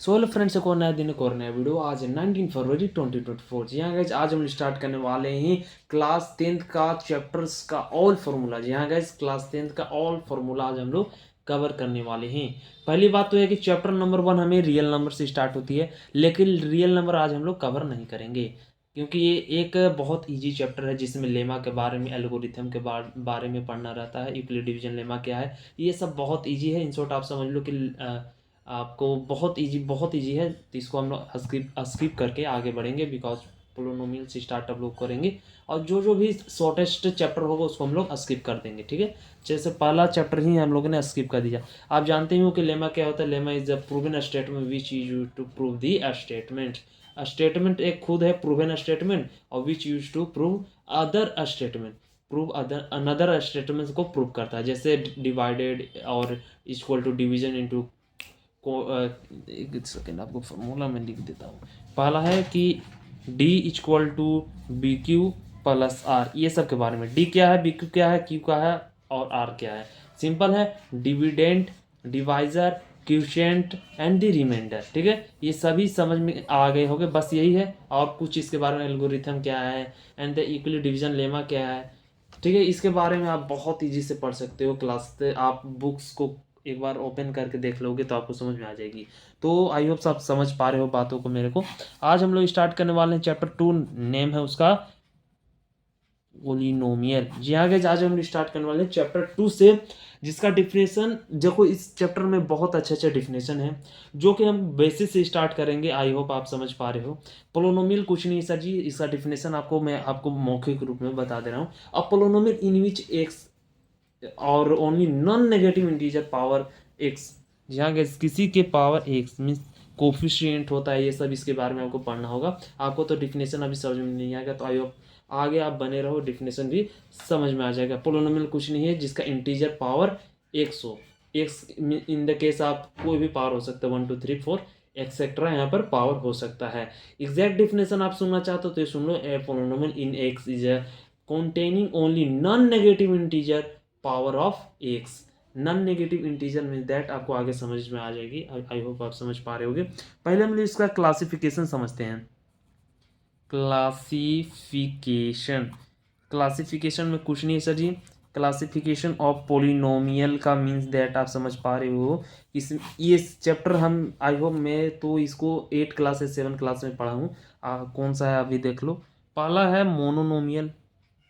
So hello friends, एक और नया दिन, एक और नया वीडियो। आज है 19 फरवरी 2024। जी हाँ गाइज, आज हम स्टार्ट करने वाले हैं क्लास 10th का चैप्टर्स का ऑल फार्मूला। जी हाँ गाइज, क्लास 10th का ऑल फार्मूला आज हम लोग कवर करने वाले हैं। पहली बात तो है कि चैप्टर नंबर 1 हमें रियल नंबर से स्टार्ट होती है, लेकिन रियल नंबर आज हम लोग कवर नहीं करेंगे क्योंकि ये एक बहुत इजी चैप्टर है जिसमें लेमा के बारे में, एल्गोरिथम के बारे में पढ़ना रहता है। यूक्लिड डिवीजन लेमा क्या है, ये सब बहुत इजी है। इन शॉर्ट आप समझ लो कि आपको बहुत इजी है, तो इसको हम लोग स्किप करके आगे बढ़ेंगे बिकॉज पोलोनोमियल से स्टार्ट हम लोग करेंगे और जो भी शॉर्टेस्ट चैप्टर होगा उसको हम लोग स्किप कर देंगे। ठीक है, जैसे पहला चैप्टर ही हम लोगों ने स्किप कर दिया। आप जानते ही हो कि लेमा क्या होता है। Lemma is the proven statement which use to prove the statement. Statement एक खुद है प्रूवन स्टेटमेंट और which use to prove other statement. Prove other another statement को प्रूव करता है, जैसे डिवाइडेड और इक्वल टू डिवीजन इनटू को एक सेकेंड आपको फॉर्मूला में लिख देता हूँ। पहला है कि D equal to B Q plus R, ये सब के बारे में। डी क्या है, बी क्यू क्या है, क्यू क्या है और आर क्या है। सिंपल है, dividend, divisor, quotient and the remainder. ठीक है, ये सभी समझ में आ गए होंगे, बस यही है। और कुछ इसके बारे में, एल्गोरिथम क्या है and the Euclid division lemma क्या है। ठीक है, इसके बारे में आप बहुत ईजी से पढ़ सकते हो। क्लास से आप बुक्स को एक बार ओपन करके देख लोगे तो आपको समझ में आ जाएगी। तो आई होप आप समझ पा रहे हो बातों को मेरे को। आज हम लोग स्टार्ट करने वाले हैं चैप्टर 2, नेम है उसका पोलिनोमियल। जी हाँ गाइस, आज हम स्टार्ट करने वाले हैं चैप्टर 2 से, जिसका डिफिनेशन देखो। इस चैप्टर में बहुत अच्छे डिफिनेशन है जो कि हम बेसिस से स्टार्ट करेंगे। आई होप आप समझ पा रहे हो। पोलिनोमियल कुछ नहीं सर जी, इसका डिफिनेशन मैं आपको मौखिक रूप में बता दे रहा हूँ। अ पोलिनोमियल इन विच एक्स और only non negative integer power x. जहाँ किसी के पावर एक्स मीन्स कोफिशिएंट होता है, ये सब इसके बारे में आपको पढ़ना होगा। आपको तो डिफिनेशन अभी समझ में नहीं आएगा, तो आई होप आगे आप बने रहो, डिफिनेशन भी समझ में आ जाएगा। पोलिनोमियल कुछ नहीं है जिसका इंटीजर पावर एक्स हो। एक्स इन द केस आप कोई भी पावर हो सकता है, 1 2 3 4 एक्सेट्रा यहाँ पर पावर हो सकता है। एग्जैक्ट डिफिनेशन आप सुनना चाहते हो तो ये सुन लो। A polynomial in x is a containing only non-negative integer power of x. Non negative integer mean that आपको आगे समझ में आ जाएगी। आई होप आप समझ पा रहे होगे। पहले हम लोग इसका क्लासिफिकेशन समझते हैं। क्लासिफिकेशन क्लासिफिकेशन में कुछ नहीं है sir ji. Classification of polynomial का मीन्स दैट आप समझ पा रहे हो। इस ये चैप्टर हम आई होप मैं तो इसको 8 क्लास या 7 क्लास में पढ़ा हूँ। कौन सा है अभी देख लो। पहला है मोनोनोमियल,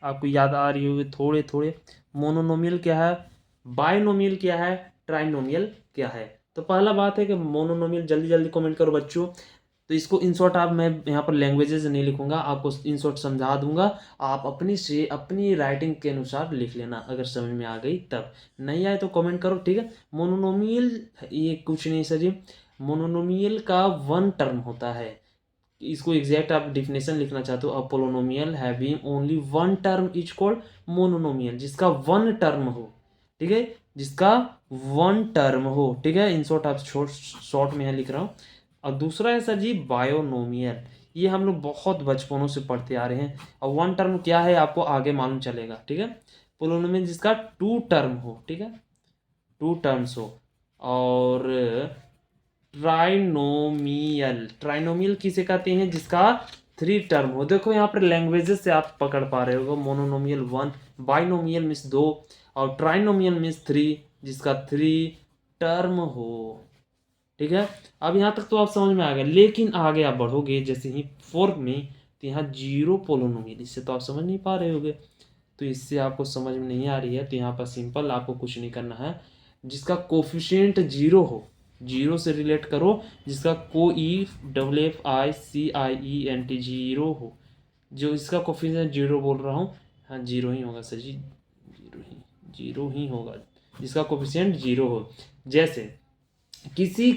आपको याद आ रही होगी थोड़े थोड़े। मोनोनोमियल क्या है, बायनोमियल क्या है, ट्राइनोमियल क्या है। तो पहला बात है कि मोनोनोमियल, जल्दी जल्दी कमेंट करो बच्चों। तो इसको इन शॉर्ट आप, मैं यहाँ पर लैंग्वेजेस नहीं लिखूंगा, आपको इन शॉर्ट समझा दूंगा। आप अपनी राइटिंग के अनुसार लिख लेना, अगर समझ में आ गई तब। नहीं आए तो कमेंट करो, ठीक है। मोनोनोमियल ये कुछ नहीं सर जी। मोनोनोमियल का वन टर्म होता है। इसको एग्जैक्ट आप डिफिनेशन लिखना चाहते हो, a polynomial having only one term is called monomial, जिसका वन टर्म हो। ठीक है, जिसका वन टर्म हो। ठीक है, इन शॉर्ट आप शॉर्ट में यहाँ लिख रहा हूँ। और दूसरा है सर जी बायोनोमियल। ये हम लोग बहुत बचपनों से पढ़ते आ रहे हैं, और वन टर्म क्या है आपको आगे मालूम चलेगा। ठीक है, पोलिनोमियल जिसका टू टर्म हो। ठीक है, टू टर्म्स हो। और ट्राइनोमियल किसे कहते हैं, जिसका 3 टर्म हो। देखो यहाँ पर लैंग्वेजेस से आप पकड़ पा रहे हो। मोनोनोमियल 1, बाइनोमियल मीन्स 2 और ट्राइनोमियल मीन्स 3, जिसका 3 टर्म हो। ठीक है, अब यहाँ तक तो आप समझ में आ गए, लेकिन आगे आप बढ़ोगे जैसे ही 4 में, तो यहाँ जीरो पोलिनोमियल, इससे तो आप समझ नहीं पा रहे होगे। तो इससे आपको समझ में नहीं आ रही है, तो यहाँ पर सिंपल आपको कुछ नहीं करना है। जिसका कोफिशिएंट जीरो हो, जीरो से रिलेट करो। जिसका कोई FFICIENT जीरो हो, जो इसका कोफिशिएंट जीरो बोल रहा हूँ, हाँ जीरो ही होगा सर जी, जीरो ही होगा जिसका कोफिशिएंट जीरो हो। जैसे किसी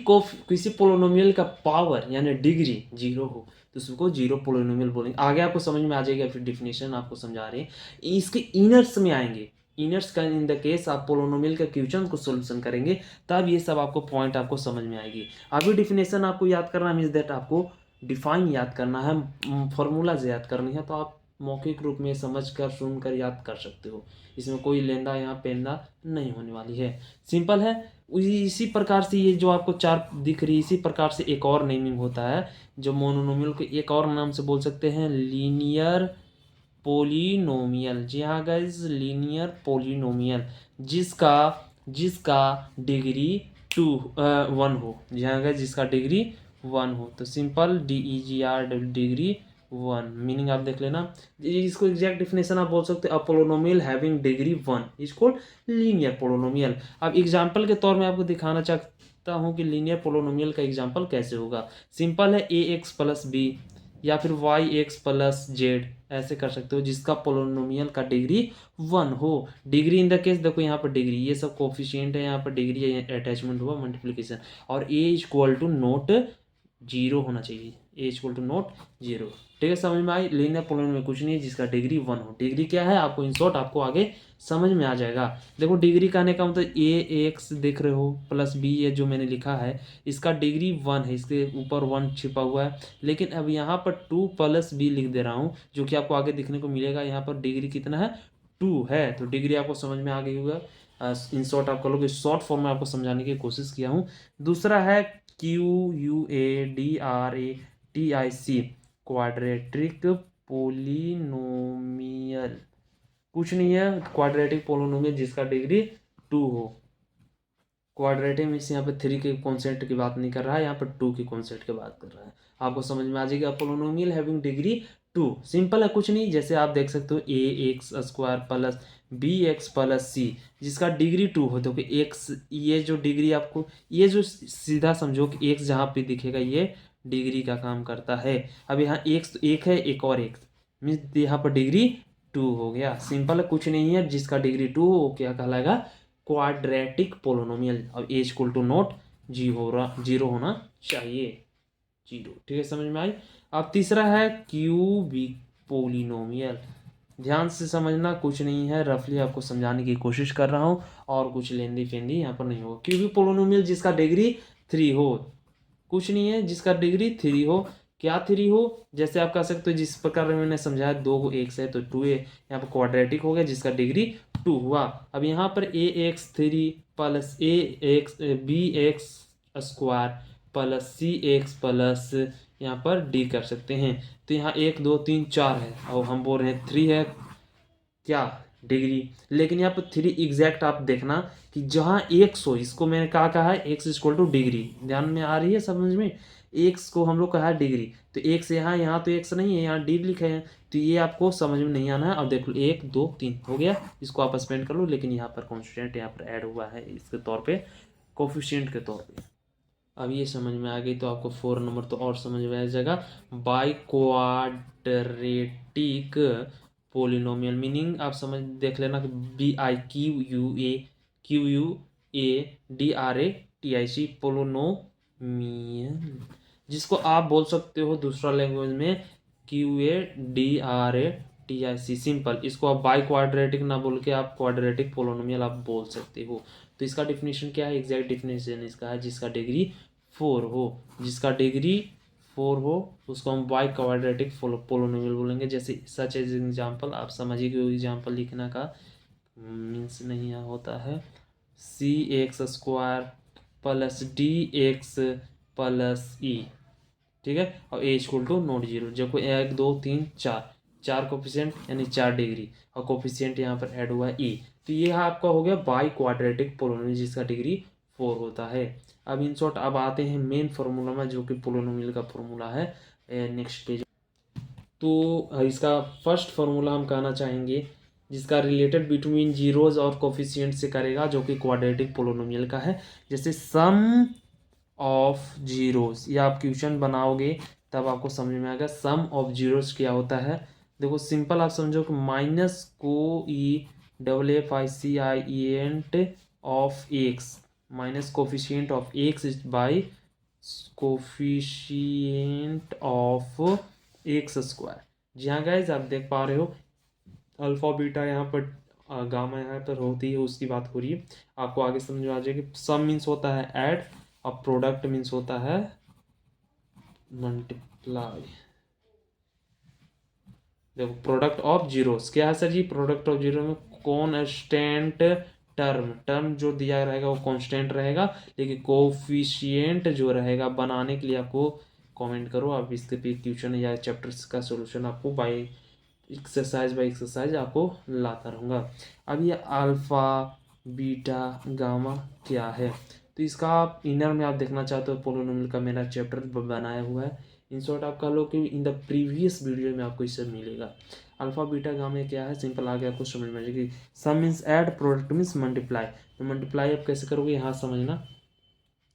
पोलिनोमियल का पावर यानी डिग्री जीरो हो तो उसको जीरो पोलिनोमियल बोलेंगे। आगे आपको समझ में आ जाएगा, फिर डिफिनेशन आपको समझा रहे हैं। इसके इनर्स में आएंगे। इनर्स का इन द केस आप पोलिनोमियल का क्वेश्चन को सोल्यूशन करेंगे, तब ये सब आपको पॉइंट आपको समझ में आएगी। अभी डिफिनेशन आपको याद करना मीन्स दैट आपको डिफाइन याद करना है, फॉर्मूलाज याद करनी है। तो आप मौखिक रूप में समझ कर सुन कर याद कर सकते हो। इसमें कोई लेंदा यहाँ पेंदा नहीं होने वाली है। सिंपल है। इसी प्रकार से ये जो आपको चार दिख रही है, इसी प्रकार से एक और नेमिंग होता है जो मोनोनोमियल को एक और नाम से बोल सकते हैं, लीनियर पोलिनोमियल। जी हाँ गाइज, लीनियर पोलिनोमियल जिसका जिसका डिग्री 1 हो। जी हाँ गाइज, जिसका डिग्री 1 हो। तो सिंपल DEGR डिग्री 1, मीनिंग आप देख लेना। इसको एग्जैक्ट डिफिनेशन आप बोल सकते हो, a polynomial having degree 1 is called linear polynomial. अब एग्जाम्पल के तौर में आपको दिखाना चाहता हूँ कि लीनियर पोलिनोमियल का एग्जाम्पल कैसे होगा। सिंपल है, AX+B या फिर YX+Z, ऐसे कर सकते हो, जिसका पोलिनोमियल का डिग्री 1 हो। डिग्री इन द केस देखो यहाँ पर डिग्री, ये सब कोफिशिएंट है, यहाँ पर डिग्री अटैचमेंट हुआ मल्टीप्लिकेशन, और A=नोट 0 होना चाहिए, A=नोट 0। ठीक है, समझ में आई। लीनियर पोलिनोमियल में कुछ नहीं है जिसका डिग्री 1 हो। डिग्री क्या है आपको इन शॉर्ट आपको आगे समझ में आ जाएगा। देखो डिग्री कहने का मतलब AX देख रहे हो प्लस B, ये जो मैंने लिखा है इसका डिग्री 1 है, इसके ऊपर 1 छिपा हुआ है। लेकिन अब यहाँ पर 2+B लिख दे रहा हूँ, जो कि आपको आगे दिखने को मिलेगा। यहाँ पर डिग्री कितना है, 2 है। तो डिग्री आपको समझ में आ गई होगा। इन शॉर्ट आपको लोग शॉर्ट फॉर्म में आपको समझाने की कोशिश किया हूँ। दूसरा है QUADRATIC, क्वाड्रेटिक पोलिनोमियल। कुछ नहीं है, क्वाड्रेटिक पोलिनोमियल जिसका डिग्री 2 हो। क्वाड्रेटिक मीन्स यहाँ पे 3 के कॉन्सेप्ट की बात नहीं कर रहा है, यहाँ पर 2 के कॉन्सेप्ट की बात कर रहा है। आपको समझ में आ जाएगा। पोलिनोमियल हैविंग डिग्री 2 सिंपल है, कुछ नहीं। जैसे आप देख सकते हो AX² + BX+C जिसका डिग्री 2 हो। तो एक्स, ये जो डिग्री आपको, ये जो सीधा समझो कि एक्स जहाँ पे दिखेगा ये डिग्री का काम करता है। अब यहाँ एक्स तो एक है, एक और एक्स मीन्स यहाँ पर डिग्री 2 हो गया। सिंपल है, कुछ नहीं है। जिसका डिग्री 2 हो वो क्या कहलाएगा, क्वाड्रेटिक पोलिनोमियल। अब A=नोट 0 होना चाहिए, 0। ठीक है, समझ में आई। अब तीसरा है क्यूबिक पोलिनोमियल। ध्यान से समझना, कुछ नहीं है, रफली आपको समझाने की कोशिश कर रहा हूँ, और कुछ लेंदी फेंदी यहाँ पर नहीं होगा। क्यूबिक पोलिनोमियल जिसका डिग्री 3 हो। कुछ नहीं है, जिसका डिग्री 3 हो। क्या 3 हो, जैसे आप कह सकते हो जिस प्रकार मैंने समझाया, 2 एक्स है तो 2A यहाँ पर क्वाड्रेटिक हो गया जिसका डिग्री 2 हुआ। अब यहाँ पर AX3 + BX² + CX प्लस यहाँ पर D कर सकते हैं। तो यहाँ 1 2 3 4 है, और हम बोल रहे हैं 3 है क्या, डिग्री। लेकिन यहाँ पर 3 एग्जैक्ट आप देखना कि जहाँ एक्स हो, इसको मैंने कहा है X= डिग्री। ध्यान में आ रही है समझ में। एक्स को हम लोग कहा है डिग्री, तो एक्स यहाँ तो एक्स नहीं है, यहाँ डी लिखे हैं। तो ये आपको समझ में नहीं आना है। अब देख लो 1 2 3 हो गया, इसको आप स्पेंड कर लो। लेकिन यहाँ पर कॉन्स्टेंट यहाँ पर ऐड हुआ है इसके तौर पे, कोफिशिएंट के तौर पे। अब ये समझ में आ गई तो आपको 4 नंबर तो और समझ में आ जाएगा। बाई क्वाड्रेटिक पोलिनोमियल मीनिंग आप समझ देख लेना कि BIQUADRATIC पोलिनोमियल, जिसको आप बोल सकते हो दूसरा लैंग्वेज में QADRATIC। सिंपल, इसको आप बाई क्वाड्रेटिक ना बोल के आप क्वाड्रेटिक पोलिनोमियल आप बोल सकते हो। तो इसका डिफिनेशन क्या है, एग्जैक्ट डिफिनेशन इसका है, जिसका डिग्री 4 हो। जिसका डिग्री 4 हो उसको हम बाई क्वाड्रेटिक पोलिनोमियल बोलेंगे। जैसे सच एज एग्जाम्पल, आप समझिए कि एग्जाम्पल लिखने का मीन्स नहीं होता है। CX² + DX + E, ठीक है, और A=नोट 0। जो कोई 1 2 3 4 कोफिशिएंट यानी 4 डिग्री, और कोफिशिएंट यहाँ पर ऐड हुआ है E। तो ये आपका हो गया बाई क्वाड्रेटिक पोलिनोमियल जिसका डिग्री 4 होता है। अब इन शॉर्ट अब आते हैं मेन फार्मूला में, जो कि पोलिनोमियल का फार्मूला है नेक्स्ट पेज। तो इसका फर्स्ट फार्मूला हम कहना चाहेंगे, जिसका रिलेटेड बिटवीन जीरोज और कोफिशिएंट से करेगा, जो कि क्वाड्रेटिक पोलिनोमियल का है। जैसे सम ऑफ जीरोस, ये आप क्वेश्चन बनाओगे तब आपको समझ में आएगा सम ऑफ जीरोस क्या होता है। देखो सिंपल आप समझो कि minus COEFFICIENT of x minus coefficient of x by coefficient of X²। जी हाँ गाइज, आप देख पा रहे हो अल्फा बीटा यहाँ पर गामा यहाँ पर होती है, उसकी बात हो रही है। आपको आगे समझ में आ जाएगी। सम मीन्स होता है ऐड, और प्रोडक्ट मीन्स होता है मल्टीप्लाई। देखो प्रोडक्ट ऑफ जीरोस क्या है sir ji, product of zero में कॉन्स्टेंट टर्म जो दिया रहेगा वो कांस्टेंट रहेगा, लेकिन कोफिशिएंट जो रहेगा बनाने के लिए आपको कमेंट करो, आप इसके पे क्वेश्चन या चैप्टर्स का सॉल्यूशन आपको बाय एक्सरसाइज आपको लाता रहूँगा। अब ये अल्फ़ा बीटा गामा क्या है, तो इसका आप इनर में आप देखना चाहते हो, पोलिनोमियल का मेरा चैप्टर बनाया हुआ है। इन शॉर्ट आप कह लो कि इन द प्रीवियस वीडियो में आपको इससे मिलेगा। अल्फा बीटा गामा क्या है, सिंपल आगे आपको समझ में आ जाएगी। Sum means add, product means multiply. तो मल्टीप्लाई आप कैसे करोगे यहाँ समझना,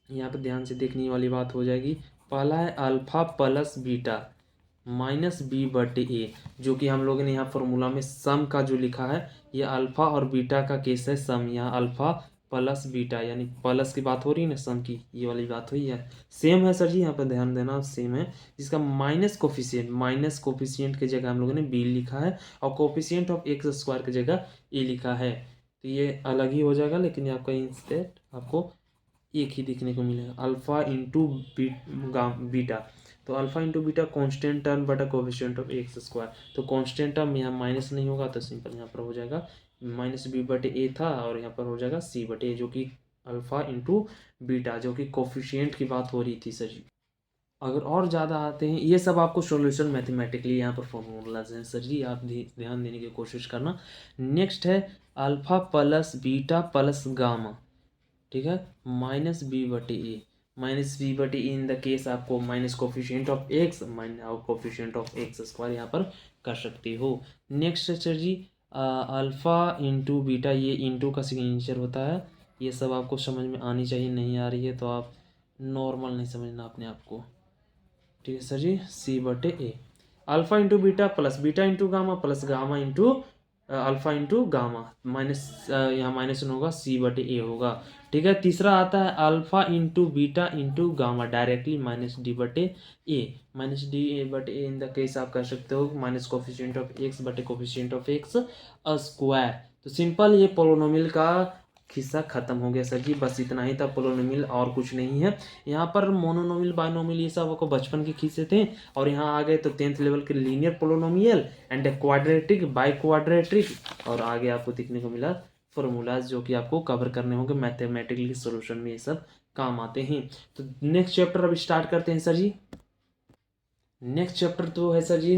यहाँ पर ध्यान से देखने वाली बात हो जाएगी। पहला है alpha plus beta minus B बटे ए, जो कि हम लोगों ने यहाँ फॉर्मूला में सम का जो लिखा है, ये अल्फा और बीटा का केस है सम। यहाँ अल्फा प्लस बीटा यानी प्लस की बात हो रही है ना, सम की ये वाली बात हुई है। सेम है सर जी, यहाँ पर ध्यान देना सेम है। जिसका माइनस कोफिशिएंट की जगह हम लोगों ने बी लिखा है, और कोफिशिएंट ऑफ एक्स स्क्वायर की जगह ए लिखा है। तो ये अलग ही हो जाएगा, लेकिन ये आपका इंस्टेंट आपको एक ही देखने को मिलेगा, अल्फा इंटू बीटा। तो alpha into beta constant term बटा कोफिशिएंट ऑफ एक्स स्क्वायर। तो कॉन्स्टेंट टर्म यहाँ माइनस नहीं होगा, तो सिंपल यहाँ पर हो जाएगा माइनस बी बटे ए था, और यहाँ पर हो जाएगा सी बटे ए, जो कि अल्फा इंटू बीटा, जो कि कोफिशिएंट की बात हो रही थी सर जी। अगर और ज़्यादा आते हैं, ये सब आपको सॉल्यूशन मैथमेटिकली यहाँ पर फॉर्मूलाज हैं सर जी, आप ध्यान देने की कोशिश करना। नेक्स्ट है alpha plus beta plus gamma, ठीक है, माइनस बी बटे ए। माइनस बी बटे ए इन द केस आपको minus coefficient of x minus coefficient of x square यहाँ पर कर सकते हो। नेक्स्ट है सर जी अल्फ़ा इंटू बीटा, ये इंटू का सिग्नेचर होता है। ये सब आपको समझ में आनी चाहिए, नहीं आ रही है तो आप नॉर्मल नहीं समझना अपने आप को, ठीक है सर जी। सी बटे A, alpha into beta into gamma plus gamma into alpha into gamma, minus यहाँ माइनस वन होगा, सी बटे ए होगा, ठीक है। तीसरा आता है alpha into beta into gamma, directly minus D बटे ए। माइनस डी बटे ए इन द केस आप कर सकते हो माइनस कोफिशिएंट ऑफ एक्स बटे कोफिशिएंट ऑफ एक्स स्क्वायर। तो सिंपल ये पोलिनोमियल का खिस्सा खत्म हो गया सर जी, बस इतना ही था पोलिनोमियल, और कुछ नहीं है। यहाँ पर मोनोनोमियल बायनोमियल ये सब आपको बचपन के खिस्से थे, और यहाँ आ गए तो 10th लेवल के linear polynomial and quadratic by quadratic, और आगे आपको देखने को मिला फॉर्मूलाज जो कि आपको कवर करने होंगे मैथमेटिकली सॉल्यूशन में, ये सब काम आते हैं। तो नेक्स्ट चैप्टर अब स्टार्ट करते हैं सर जी। नेक्स्ट चैप्टर तो है sir ji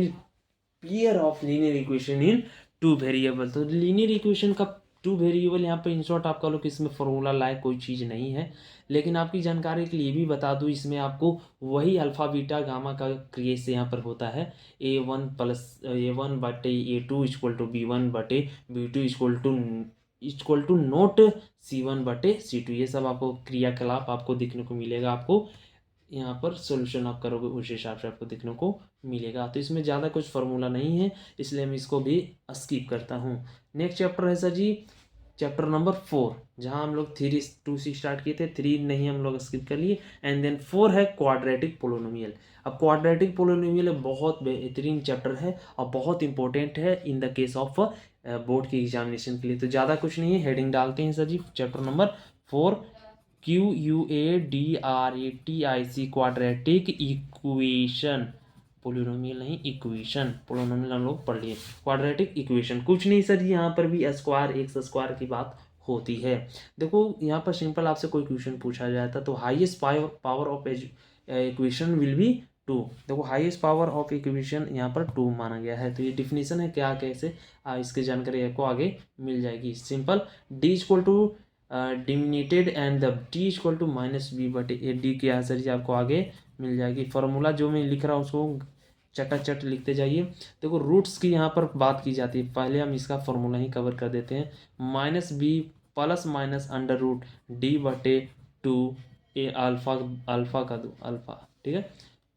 pair of linear equation in two variable. तो लीनियर इक्वेशन का टू वेरिएबल यहाँ पे इन शॉर्ट आपका लोग इसमें फॉर्मूला लायक कोई चीज़ नहीं है, लेकिन आपकी जानकारी के लिए भी बता दूँ, इसमें आपको वही अल्फ़ा बीटा गामा का क्रिएस यहाँ पर होता है। A1 प्लस A1 बटे A2 इक्वल टू B1 बटे B2 equal to note C1 बटे C2, ये सब आपको क्रियाकलाप आपको देखने को मिलेगा। आपको यहाँ पर सॉल्यूशन आप करोगे उस हिसाब से आपको देखने को मिलेगा। तो इसमें ज़्यादा कुछ फार्मूला नहीं है, इसलिए मैं इसको भी स्किप करता हूँ। नेक्स्ट चैप्टर है सर जी चैप्टर नंबर 4, जहाँ हम लोग 2 से स्टार्ट किए थे, 3 नहीं हम लोग स्किप कर लिए, एंड देन 4 है क्वाड्रेटिक पोलिनोमियल। अब क्वाड्रेटिक पोलिनोमियल बहुत बेहतरीन चैप्टर है और बहुत इंपॉर्टेंट है इन द केस ऑफ बोर्ड की एग्जामिनेशन के लिए। तो ज़्यादा कुछ नहीं है, हेडिंग डालते हैं sir ji chapter number 4, QUADRATIC quadratic equation, polynomial नहीं इक्वेशन, पोलिनोमियल हम लोग पढ़ लिए, क्वाड्रेटिक इक्वेशन कुछ नहीं सर जी, यहाँ पर भी स्क्वायर एक्स स्क्वायर की बात होती है। देखो यहाँ पर सिंपल आपसे कोई क्वेश्चन पूछा जाता तो highest power of equation will be 2। देखो हाईएस्ट पावर ऑफ इक्वेशन यहाँ पर 2 माना गया है, तो ये डिफिनीशन है क्या कैसे इसकी जानकारी आपको आगे मिल जाएगी। सिंपल डी इक्वल टू डिमिनेटेड and the d equal to minus B बटे ए, डी क्या है सर जी आपको आगे मिल जाएगी। फार्मूला जो मैं लिख रहा हूँ उसको चटाचट लिखते जाइए। देखो रूट्स की यहाँ पर बात की जाती है, पहले हम इसका फार्मूला ही कवर कर देते हैं। Minus B plus minus under root D बटे 2 ए अल्फा का दो अल्फा, ठीक है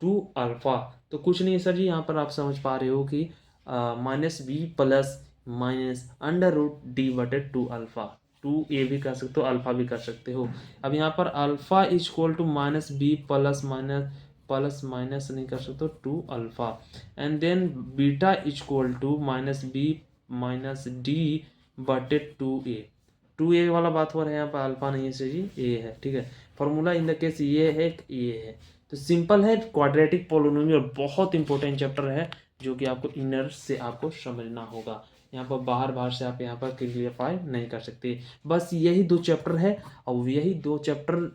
2 अल्फा। तो कुछ नहीं सर जी, यहाँ पर आप समझ पा रहे हो कि minus B plus minus under root D बटे 2 अल्फा, 2a भी कर सकते हो अल्फा भी कर सकते हो। अब यहाँ पर alpha equal to minus B plus minus नहीं कर सकते 2 alpha, and then beta equal to minus B minus D बटे 2a वाला बात हो रहा है, यहाँ पर अल्फा नहीं है सर जी ए है, ठीक है। फॉर्मूला इन द केस ये है ये है। तो सिंपल है क्वाड्रेटिक पोलिनोमियल बहुत इंपॉर्टेंट चैप्टर है, जो कि आपको इनर से आपको समझना होगा। यहाँ पर बाहर से आप यहाँ पर क्लियरफाई नहीं कर सकते। बस यही 2 चैप्टर है और यही 2 चैप्टर,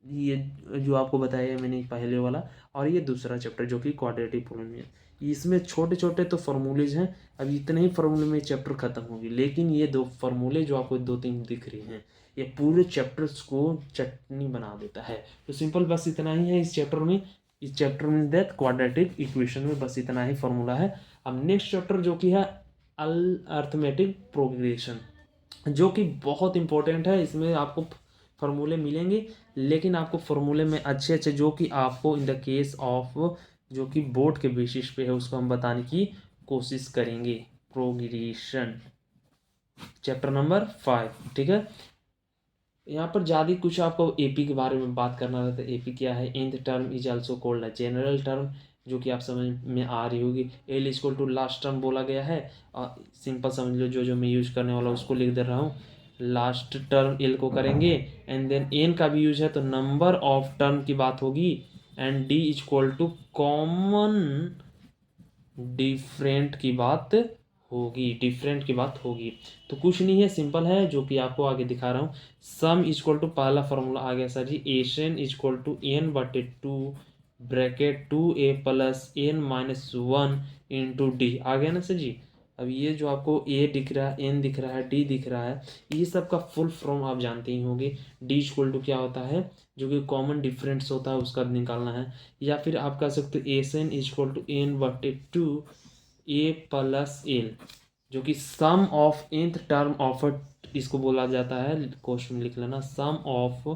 ये जो आपको बताया मैंने पहले वाला और ये दूसरा चैप्टर जो कि क्वाड्रेटिक पोलिनोमियल, इसमें छोटे छोटे तो फार्मूलेज हैं। अभी इतने ही फार्मूले में चैप्टर खत्म होगी, लेकिन ये 2 फार्मूले जो आपको 2-3 दिख रही हैं ये पूरे चैप्टर्स को चटनी बना देता है। तो सिंपल बस इतना ही है इस चैप्टर में दैट क्वाड्रेटिक इक्वेशन में बस इतना ही फार्मूला है। अब नेक्स्ट चैप्टर जो कि है अर्थमेटिक प्रोग्रेशन, जो कि बहुत इंपॉर्टेंट है। इसमें आपको फार्मूले मिलेंगे, लेकिन आपको फार्मूले में अच्छे अच्छे जो कि आपको इन द केस ऑफ जो कि बोर्ड के बेसिस पे है उसको हम बताने की कोशिश करेंगे। प्रोग्रेशन चैप्टर नंबर 5, ठीक है। यहाँ पर ज़्यादा कुछ आपको एपी के बारे में बात करना रहता है। एपी क्या है? nth term is also called a general term, जो कि आप समझ में आ रही होगी। L equal to last term बोला गया है, और सिंपल समझ लो जो मैं यूज करने वाला उसको लिख दे रहा हूँ। लास्ट टर्म एल को करेंगे एंड देन एन का भी यूज है तो नंबर ऑफ टर्म की बात होगी, and D equal to common different की बात होगी। तो कुछ नहीं है, सिंपल है, जो कि आपको आगे दिखा रहा हूँ। सम इक्वल टू पहला फॉर्मूला आ गया sir ji, n equal to N बटे 2 bracket 2a plus n minus 1 into d आ गया ना सर जी। अब ये जो आपको ए दिख रहा है, एन दिख रहा है, डी दिख रहा है, ये सब का फुल फॉर्म आप जानते ही होंगे। डी इक्वल टू क्या होता है? जो कि कॉमन डिफरेंस होता है उसका निकालना है। या फिर आप कह सकते हो S N equal to N बटे 2 ए प्लस एल, जो कि sum of nth term of इसको बोला जाता है, क्वेश्चन लिख लेना, सम ऑफ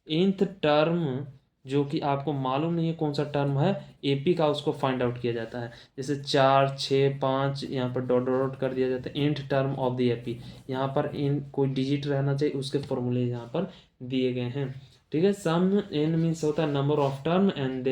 nth टर्म, जो कि आपको मालूम नहीं है कौन सा टर्म है एपी का, उसको फाइंड आउट किया जाता है। जैसे 4, 6, 5 यहाँ पर डॉट डॉट कर दिया जाता है। nth term of the AP, यहाँ पर इन कोई डिजिट रहना चाहिए, उसके फॉर्मूले यहाँ पर दिए गए हैं, ठीक है। सम एन मीन्स होता है number of term, and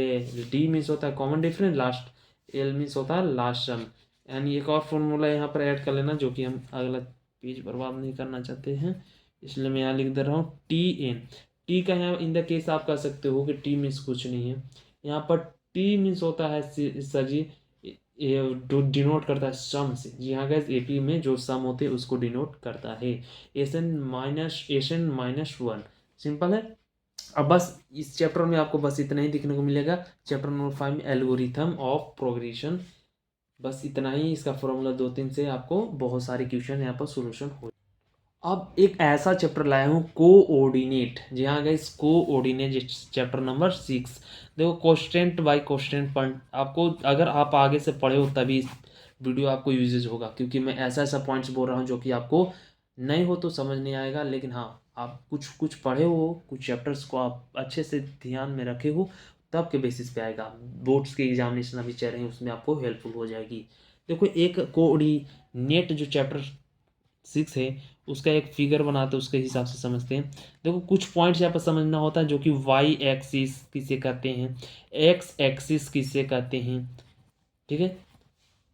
D means होता है common difference, last L means होता है लास्ट टर्म। यानी एक और फॉर्मूला यहाँ पर ऐड कर लेना, जो कि हम अगला पेज बर्बाद नहीं करना चाहते हैं, इसलिए मैं यहाँ लिख दे रहा हूँ टी एन। टी का यहाँ इन द केस आप कह सकते हो कि टी मीन्स कुछ नहीं है, यहाँ पर टी मीन्स होता है सर जी, डिनोट करता है सम से। जी हाँ गाइस, एपी में जो सम होते हैं उसको डिनोट करता है। एन माइनस 1, सिंपल है। अब बस इस चैप्टर में आपको बस इतना ही देखने को मिलेगा। चैप्टर नंबर 5 में एल्गोरिथम ऑफ प्रोग्रेशन, बस इतना ही। इसका फॉर्मूला 2-3 से आपको बहुत सारे क्वेश्चन यहाँ पर सोल्यूशन हो। अब एक ऐसा चैप्टर लाया हूँ कोऑर्डिनेट। जी हाँ गाइस, कोऑर्डिनेट चैप्टर नंबर 6। देखो क्वेश्चन बाय क्वेश्चन पॉइंट, आपको अगर आप आगे से पढ़े हो तभी इस वीडियो आपको यूजेज होगा, क्योंकि मैं ऐसा ऐसा पॉइंट्स बोल रहा हूँ जो कि आपको नहीं हो तो समझ नहीं आएगा, लेकिन हाँ आप कुछ कुछ पढ़े हो, कुछ चैप्टर्स को आप अच्छे से ध्यान में रखे हो, तब के बेसिस पे आएगा। बोर्ड्स के एग्जामिनेशन अभी चल रहे हैं, उसमें आपको हेल्पफुल हो जाएगी। देखो एक कोऑर्डिनेट जो चैप्टर 6 है उसका एक फिगर बनाते हैं, उसके हिसाब से समझते हैं। देखो कुछ पॉइंट्स यहाँ पर समझना होता है, जो कि वाई एक्सिस किसे कहते हैं, एक्स एक्सिस किसे कहते हैं, ठीक है।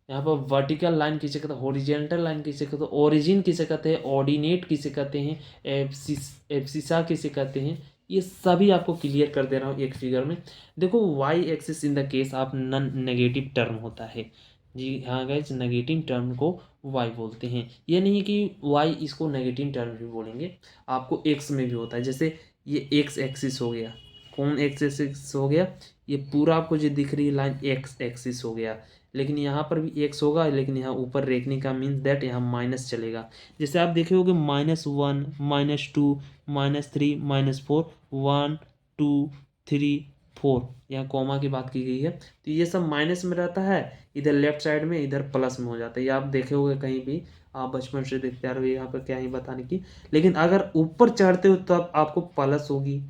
यहाँ पर वर्टिकल लाइन किसे कहते हैं, हॉरिजेंटल लाइन किसे कहते हैं, ओरिजिन किसे कहते हैं, ऑर्डिनेट किसे कहते हैं, एब्सिसा किसे कहते हैं, ये सभी आपको क्लियर कर दे रहा हूँ एक फिगर में। देखो Y axis in the case आप नॉन नेगेटिव टर्म होता है। जी हाँ गाइस, नेगेटिव टर्म को वाई बोलते हैं। ये नहीं कि वाई इसको नेगेटिव टर्म भी बोलेंगे, आपको एक्स में भी होता है। जैसे ये एक्स एक्सिस हो गया, कौन एक्स एक्सिस हो गया, ये पूरा आपको जो दिख रही है लाइन एक्स एक्सिस हो गया। लेकिन यहाँ पर भी एक्स होगा, लेकिन यहाँ ऊपर रेखने का मीन्स दैट यहाँ माइनस चलेगा। जैसे आप देखे होगे -1, -2, -3, -4, 1, 2, 3, 4, यहाँ कॉमा की बात की गई है, तो ये सब माइनस में रहता है, इधर लेफ्ट साइड में, इधर प्लस में हो जाता है। ये आप देखे होगे कहीं भी, आप बचपन से देखते आ रहे हो, यहाँ पर क्या ही बताने की। लेकिन अगर ऊपर चढ़ते हो तब आपको प्लस होगी,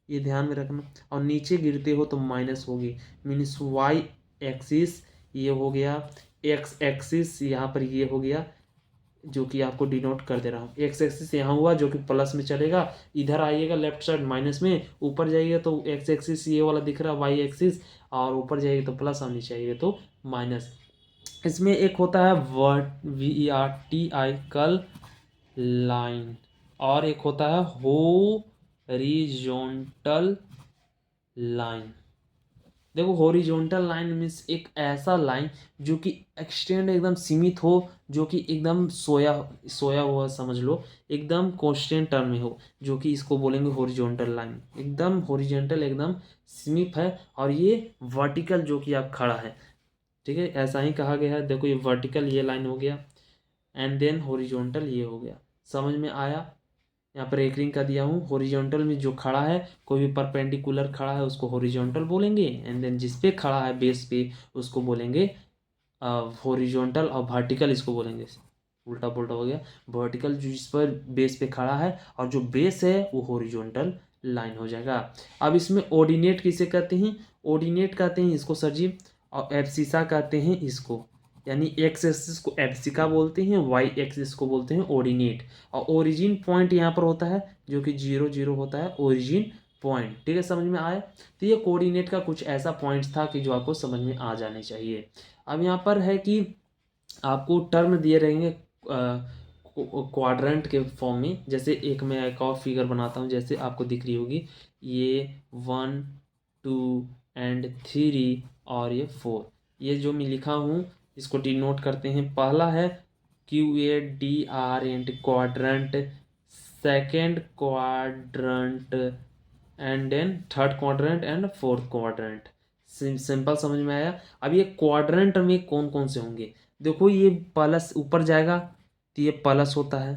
ये ध्यान में रखना, और नीचे गिरते हो तो माइनस होगी। मीन्स वाई एक्सिस ये हो गया, एक्स एक्सिस यहाँ पर ये हो गया, जो कि आपको डिनोट कर दे रहा हूँ। एक्स एक्सिस यहाँ हुआ जो कि प्लस में चलेगा, इधर आइएगा लेफ्ट साइड माइनस में, ऊपर जाइएगा तो एक्स एक्सिस ये वाला दिख रहा है वाई एक्सिस, और ऊपर जाइएगा तो प्लस, और नीचे आइएगा तो माइनस। इसमें एक होता है वर्टिकल लाइन, और एक होता है हॉरिजॉन्टल लाइन। देखो हॉरिजॉन्टल लाइन मीन्स एक ऐसा लाइन जो कि एक्सटेंड एकदम सीमित हो, जो कि एकदम सोया सोया हुआ समझ लो, एकदम कांस्टेंट टर्म में हो, जो कि इसको बोलेंगे हॉरिजॉन्टल लाइन। एकदम हॉरिजॉन्टल एकदम सीमित है, और ये वर्टिकल जो कि आप खड़ा है, ठीक है, ऐसा ही कहा गया है। देखो ये वर्टिकल ये लाइन हो गया, एंड देन हॉरिजॉन्टल ये हो गया। समझ में आया? यहाँ पर एक रिंग का दिया हूँ, हॉरिजॉन्टल में जो खड़ा है, कोई भी परपेंडिकुलर खड़ा है उसको हॉरिजॉन्टल बोलेंगे, एंड देन जिस पे खड़ा है बेस पे उसको बोलेंगे हॉरिजॉन्टल, और वर्टिकल इसको बोलेंगे, उल्टा पुल्टा हो गया, वर्टिकल जो जिस पर बेस पे खड़ा है, और जो बेस है वो हॉरिजॉन्टल लाइन हो जाएगा। अब इसमें ऑर्डिनेट किसे कहते हैं? ऑर्डिनेट कहते हैं इसको सर जी, और एब्सिसा कहते हैं इसको, यानी एक्स एक्सिस को एब्सिका बोलते हैं, वाई एक्सिस को बोलते हैं ऑर्डिनेट। और ओरिजिन पॉइंट यहाँ पर होता है जो कि 0 0 होता है ओरिजिन पॉइंट। ठीक है, समझ में आया? तो ये कोऑर्डिनेट का कुछ ऐसा पॉइंट था कि जो आपको समझ में आ जाने चाहिए। अब यहाँ पर है कि आपको टर्म दिए रहेंगे क्वाड्रेंट के फॉर्म में। जैसे मैं एक और फिगर बनाता हूँ, जैसे आपको दिख रही होगी, ये 1 2 एंड 3 और ये 4, ये जो मैं लिखा हूँ इसको डी नोट करते हैं। पहला है QADR quadrant, second quadrant, and then third quadrant and fourth quadrant. Simple समझ में आया? अब ये क्वाड्रेंट में कौन कौन से होंगे? देखो ये प्लस ऊपर जाएगा तो ये प्लस होता है,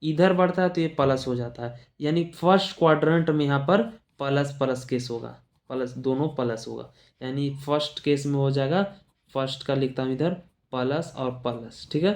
इधर बढ़ता है तो ये प्लस हो जाता है, यानी फर्स्ट क्वाड्रेंट में यहाँ पर प्लस प्लस केस होगा, प्लस दोनों प्लस होगा, यानी फर्स्ट केस में हो जाएगा, फर्स्ट का लिखता हूँ इधर प्लस और प्लस, ठीक है,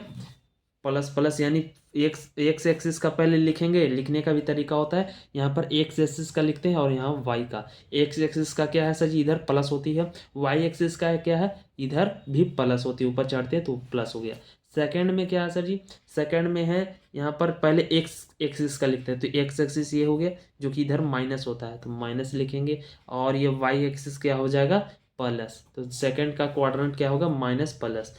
प्लस प्लस, यानी एक्स एक्सिस का पहले लिखेंगे, लिखने का भी तरीका होता है, यहाँ पर एक्स एक्सिस का लिखते हैं और यहाँ वाई का। एक्स एक्सिस का क्या है सर जी, इधर प्लस होती है, वाई एक्सिस का क्या है, इधर भी प्लस होती है, ऊपर चढ़ते हैं तो प्लस हो गया। सेकंड में क्या है सर जी, सेकंड में है यहाँ पर पहले एक्स एक्सिस का लिखते हैं, तो एक्स एक्सिस ये हो गया जो कि इधर माइनस होता है तो माइनस लिखेंगे, और ये वाई एक्सिस क्या हो जाएगा, प्लस, तो सेकंड का क्वाड्रेंट क्या होगा, माइनस प्लस।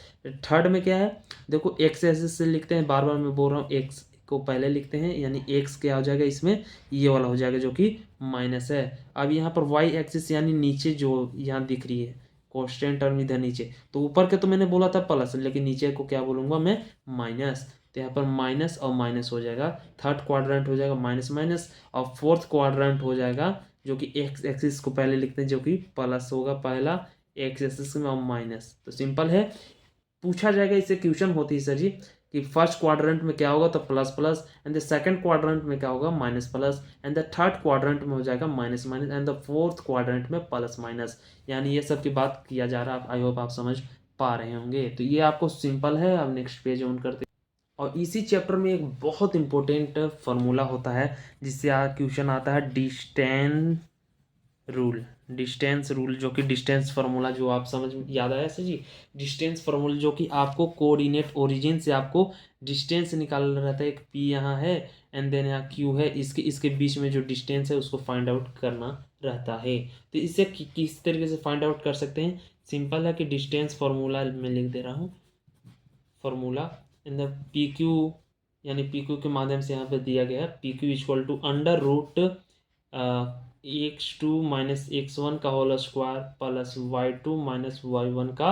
थर्ड में क्या है, देखो एक्स एक्सिस से लिखते हैं, बार बार मैं बोल रहा हूँ एक्स को पहले लिखते हैं, यानी एक्स क्या हो जाएगा इसमें, ये वाला हो जाएगा जो कि माइनस है। अब यहाँ पर वाई एक्सिस यानी नीचे जो यहाँ दिख रही है कांस्टेंट टर्म इधर नीचे, तो ऊपर के तो मैंने बोला था प्लस, लेकिन नीचे को क्या बोलूँगा मैं, माइनस, तो यहाँ पर माइनस और माइनस हो जाएगा, थर्ड क्वाड्रेंट हो जाएगा माइनस माइनस, और फोर्थ क्वाड्रेंट हो जाएगा जो कि एक्स एक्सिस को पहले लिखते हैं जो कि प्लस होगा पहला, एक्स एक्सिस में और माइनस। तो सिंपल है, पूछा जाएगा, इससे क्वेश्चन होती है सर जी कि फर्स्ट क्वाड्रेंट में क्या होगा, तो plus plus, and the second quadrant में क्या होगा, minus plus, and the third quadrant में हो जाएगा minus minus, and the fourth quadrant में प्लस माइनस। यानी ये सब की बात किया जा रहा है, आई होप आप समझ पा रहे होंगे। तो ये आपको सिंपल है। अब नेक्स्ट पेज ऑन करते हैं, और इसी चैप्टर में एक बहुत इंपॉर्टेंट फार्मूला होता है जिससे क्वेश्चन आता है, डिस्टेंस रूल। डिस्टेंस रूल जो कि डिस्टेंस फार्मूला, जो आप समझ याद आया सर जी, डिस्टेंस फार्मूला जो कि आपको कोऑर्डिनेट ओरिजिन से आपको डिस्टेंस निकालना रहता है। एक पी यहाँ है एंड देन यहाँ क्यू है, इसके इसके बीच में जो डिस्टेंस है उसको फाइंड आउट करना रहता है। तो इससे किस तरीके से फाइंड आउट कर सकते हैं, सिंपल है कि डिस्टेंस फार्मूला में लिख दे रहा हूँ, formula in the P Q, यानी पी क्यू के माध्यम से यहाँ पे दिया गया है, P Q equal to under root x2 minus x1 का whole square plus y2 minus y1 का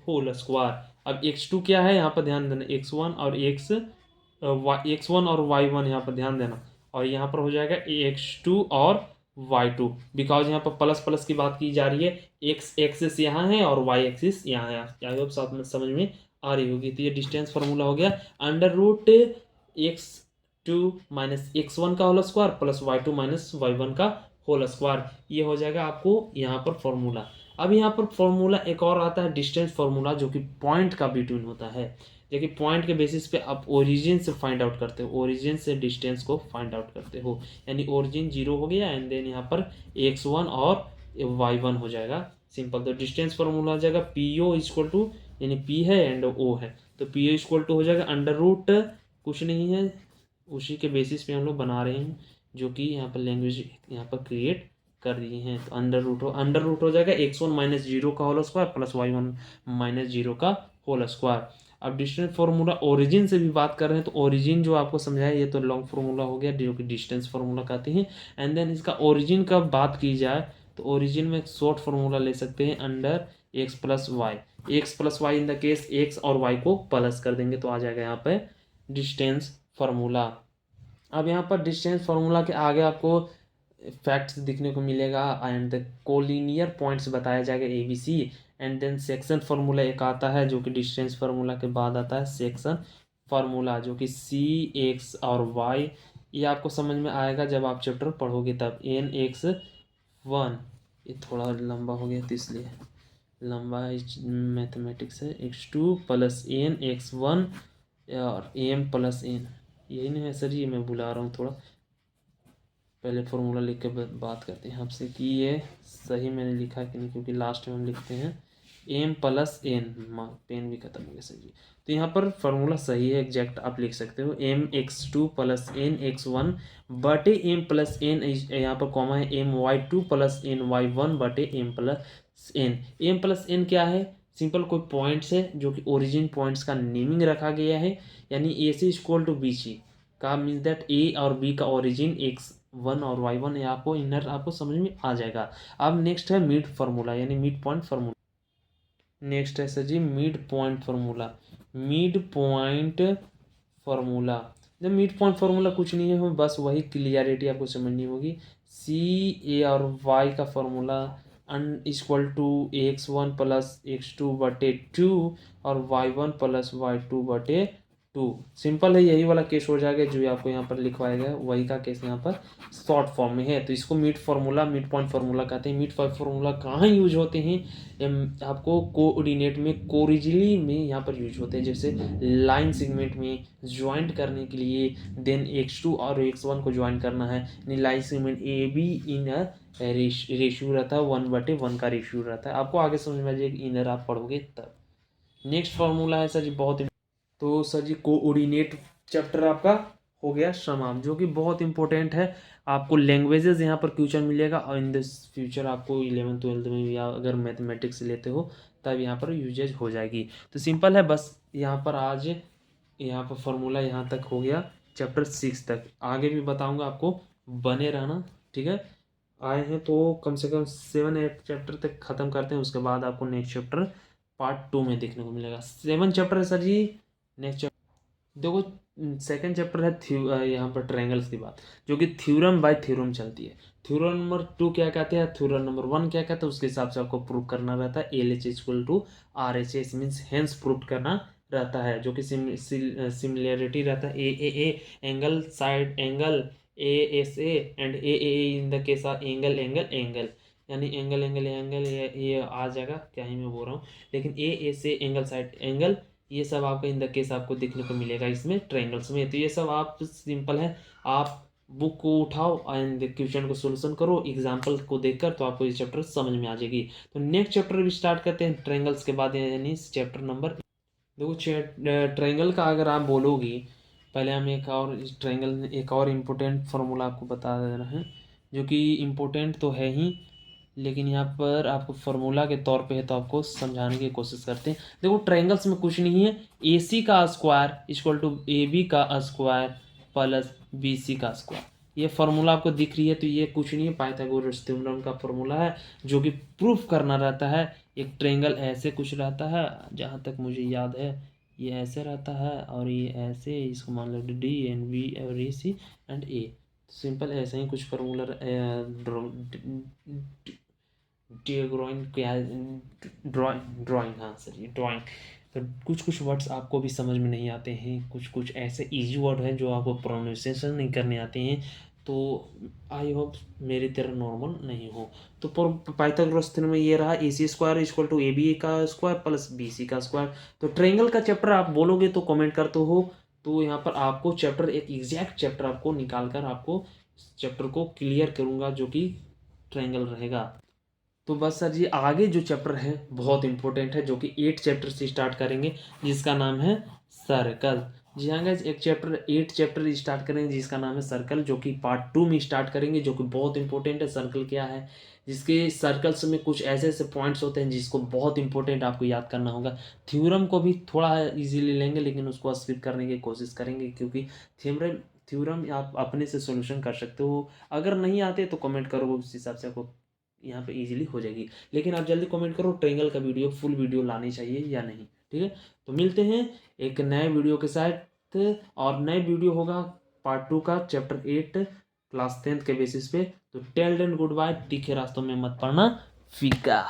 होल स्क्वायर। अब x2 क्या है यहाँ पर ध्यान देना, x1 और x1 और y1 यहाँ पर ध्यान देना, और यहाँ पर हो जाएगा x2 और y2, बिकॉज यहाँ पर प्लस प्लस की बात की जा रही है, x एक्सिस यहाँ है और y एक्सिस यहाँ है, आई होप साथ में समझ में आ रही होगी। तो ये डिस्टेंस फार्मूला हो गया, under root x2 minus x1 का whole square plus y2 minus y1 का होल स्क्वायर, ये हो जाएगा आपको यहाँ पर फॉर्मूला। अब यहाँ पर फॉर्मूला एक और आता है डिस्टेंस फॉर्मूला, जो कि पॉइंट का बिटवीन होता है, देखिए पॉइंट के बेसिस पे आप ओरिजिन से फाइंड आउट करते हो, ओरिजिन से डिस्टेंस को फाइंड आउट करते हो, यानी ओरिजिन 0 हो गया एंड देन यहाँ पर x1 और y1 हो जाएगा, सिंपल। तो डिस्टेंस फॉर्मूला हो जाएगा PO इक्वल टू, यानी P है एंड O है, तो PO इक्वल टू हो जाएगा अंडर रूट, कुछ नहीं है, उसी के बेसिस पे हम लोग बना रहे हैं, जो कि यहाँ पर लैंग्वेज यहाँ पर क्रिएट कर दिए हैं। तो अंडर रूट हो जाएगा x1 माइनस 0 का whole square plus y1 minus 0 का होल स्क्वायर। अब डिस्टेंस फार्मूला ओरिजिन से भी बात कर रहे हैं, तो ओरिजिन जो आपको समझाया ये तो लॉन्ग फार्मूला हो गया जो कि डिस्टेंस फार्मूला कहते हैं, एंड देन इसका ओरिजिन का बात की जाए तो ओरिजिन में शॉर्ट फार्मूला ले सकते हैं under X plus Y. X plus Y in the case X और वाई को प्लस कर देंगे तो आ जाएगा यहाँ पे डिस्टेंस फार्मूला। अब यहाँ पर डिस्टेंस फार्मूला के आगे आपको फैक्ट्स दिखने को मिलेगा एंड द कोलिनियर पॉइंट्स बताया जाएगा ABC। And then section formula एक आता है जो कि डिस्टेंस फार्मूला के बाद आता है सेक्शन फार्मूला, जो कि CX और Y। ये आपको समझ में आएगा जब आप चैप्टर पढ़ोगे तब। NX1, ये थोड़ा लंबा हो गया तो इसलिए लंबा मैथमेटिक्स है। X2 प्लस NX1 और M प्लस N, यही नहीं है सर, ये मैं बुला रहा हूँ थोड़ा। पहले फॉर्मूला लिख के बात करते हैं आपसे कि ये सही मैंने लिखा है कि नहीं, क्योंकि लास्ट में हम लिखते हैं M प्लस N। पेन भी खत्म हो गया सर जी। तो यहाँ पर फार्मूला सही है, एग्जैक्ट आप लिख सकते हो MX2 प्लस NX1 बटे M प्लस N, यहाँ पर कॉमा है MY2 प्लस NY1 बटे M plus N। M plus N क्या है, सिंपल कोई पॉइंट्स है जो कि ओरिजिन पॉइंट्स का नेमिंग रखा गया है, यानी AC इक्वल टू BC का मीन्स दैट A और B का ओरिजिन X1 और Y1 है। आपको इनर आपको समझ में आ जाएगा। अब नेक्स्ट है मिड फार्मूला यानी मिड पॉइंट फार्मूला। नेक्स्ट है sir ji mid point formula. Mid point formula, जब मिड पॉइंट फार्मूला कुछ नहीं है, बस वही क्लियरिटी आपको समझनी होगी। C A और Y का formula equal to X1 plus X2 बटे 2 और Y1 प्लस Y2 बटे 2। सिंपल है, यही वाला केस हो जाएगा जो आपको यहाँ पर लिखवाया गया, वही का केस यहाँ पर शॉर्ट फॉर्म में है। तो इसको mid formula mid point formula कहते हैं। मिड पॉइंट फार्मूला कहाँ यूज होते हैं, आपको कोऑर्डिनेट में कोरिजिनली में यहाँ पर यूज होते हैं, जैसे लाइन सेगमेंट में ज्वाइंट करने के लिए। देन X2 और X1 को ज्वाइन करना है, यानी line segment AB in ratio रहता है 1/1 का रेशियो रहता है। आपको आगे समझ में आ जाएगा इनर आप पढ़ोगे तब। नेक्स्ट फार्मूला है सर जी बहुत, तो सर जी कोऑर्डिनेट चैप्टर आपका हो गया समाप्त, जो कि बहुत इंपॉर्टेंट है। आपको लैंग्वेजेस यहाँ पर क्वेश्चन मिलेगा और इन दिस फ्यूचर आपको 11th-12th में या अगर मैथमेटिक्स लेते हो तब यहाँ पर यूजेज हो जाएगी। तो सिंपल है, बस यहाँ पर आज यहाँ पर फॉर्मूला यहाँ तक हो गया चैप्टर 6 तक। आगे भी बताऊँगा आपको, बने रहना, ठीक है। आए हैं तो कम से कम 7-8 चैप्टर तक ख़त्म करते हैं, उसके बाद आपको नेक्स्ट चैप्टर पार्ट 2 में देखने को मिलेगा। 7 चैप्टर है सर जी। नेक्स्ट देखो सेकंड चैप्टर है यहाँ पर ट्रायंगल्स की बात, जो कि थ्योरम बाय थ्योरम चलती है। थ्योरम नंबर 2 क्या कहते हैं, थ्योरम नंबर 1 क्या कहते हैं, उसके हिसाब से आपको प्रूव करना रहता है। LHS equal to RHS means hence prove करना रहता है, जो कि सिमिलरिटी रहता है AAA angle side angle ASA and AAA in the case of angle angle angle, यानी एंगल एंगल एंगल ये आ जाएगा, क्या ही मैं बोल रहा हूँ। लेकिन ASA एंगल साइड एंगल, ये सब आपका इन द केस आपको देखने को मिलेगा इसमें ट्रायंगल्स में। तो ये सब आप सिंपल है, आप बुक को उठाओ एंड क्वेश्चन को सोल्यूशन करो एग्जाम्पल को देखकर, तो आपको ये चैप्टर समझ में आ जाएगी। तो नेक्स्ट चैप्टर भी स्टार्ट करते हैं ट्रायंगल्स के बाद, यानी चैप्टर नंबर। देखो ट्रायंगल का अगर आप बोलोगी, पहले हम एक और ट्रायंगल एक और इम्पोर्टेंट फार्मूला आपको बता दे रहे हैं, जो कि इम्पोर्टेंट तो है ही, लेकिन यहाँ पर आपको फार्मूला के तौर पे है तो आपको समझाने की कोशिश करते हैं। देखो ट्रायंगल्स में कुछ नहीं है, AC का स्क्वायर इक्वल टू AB का स्क्वायर प्लस BC का स्क्वायर। ये फार्मूला आपको दिख रही है, तो ये कुछ नहीं है, पाइथागोरस थ्योरम का फार्मूला है, जो कि प्रूफ करना रहता है। एक ट्रायंगल ऐसे कुछ रहता है, जहाँ तक मुझे याद है ये ऐसे रहता है, और ये ऐसे, इसको मान लो D and B और AC एंड A। सिंपल ऐसे ही कुछ फार्मूला ड्राइंग क्या, ड्राइंग हाँ सर ये ड्राइंग। तो कुछ कुछ वर्ड्स आपको भी समझ में नहीं आते हैं, कुछ कुछ ऐसे इजी वर्ड हैं जो आपको प्रोनाउंसिएशन नहीं करने आते हैं, तो आई होप मेरी तरह नॉर्मल नहीं हो। तो पाइथागोरस थ्योरम में ये रहा AC square equal to AB का स्क्वायर प्लस BC का स्क्वायर। तो ट्रायंगल का चैप्टर आप बोलोगे तो कमेंट करते हो, तो यहाँ पर आपको चैप्टर एक एग्जैक्ट चैप्टर आपको निकाल कर आपको चैप्टर को क्लियर करूँगा, जो कि ट्रायंगल रहेगा। तो बस सर जी आगे जो चैप्टर है बहुत इंपॉर्टेंट है, जो कि 8 चैप्टर से स्टार्ट करेंगे, जिसका नाम है सर्कल। जी हाँ गाइस, 8 चैप्टर स्टार्ट करेंगे जिसका नाम है सर्कल, जो कि पार्ट 2 में स्टार्ट करेंगे, जो कि बहुत इंपॉर्टेंट है। सर्कल क्या है, जिसके सर्कल्स में कुछ ऐसे ऐसे पॉइंट्स होते हैं जिसको बहुत इंपॉर्टेंट आपको याद करना होगा। थ्योरम को भी थोड़ा इजीली लेंगे, लेकिन उसको स्किप करने की कोशिश करेंगे, क्योंकि थ्योरम आप अपने से सोल्यूशन कर सकते हो। अगर नहीं आते तो कमेंट करो, उस हिसाब से आपको यहाँ पे इजीली हो जाएगी। लेकिन आप जल्दी कमेंट करो ट्रायंगल का वीडियो फुल वीडियो लानी चाहिए या नहीं। ठीक है, तो मिलते हैं एक नए वीडियो के साथ, और नए वीडियो होगा पार्ट 2 का चैप्टर 8 क्लास 10th के बेसिस पे। तो टेल देन गुड बाय, तीखे रास्तों में मत पड़ना फीका।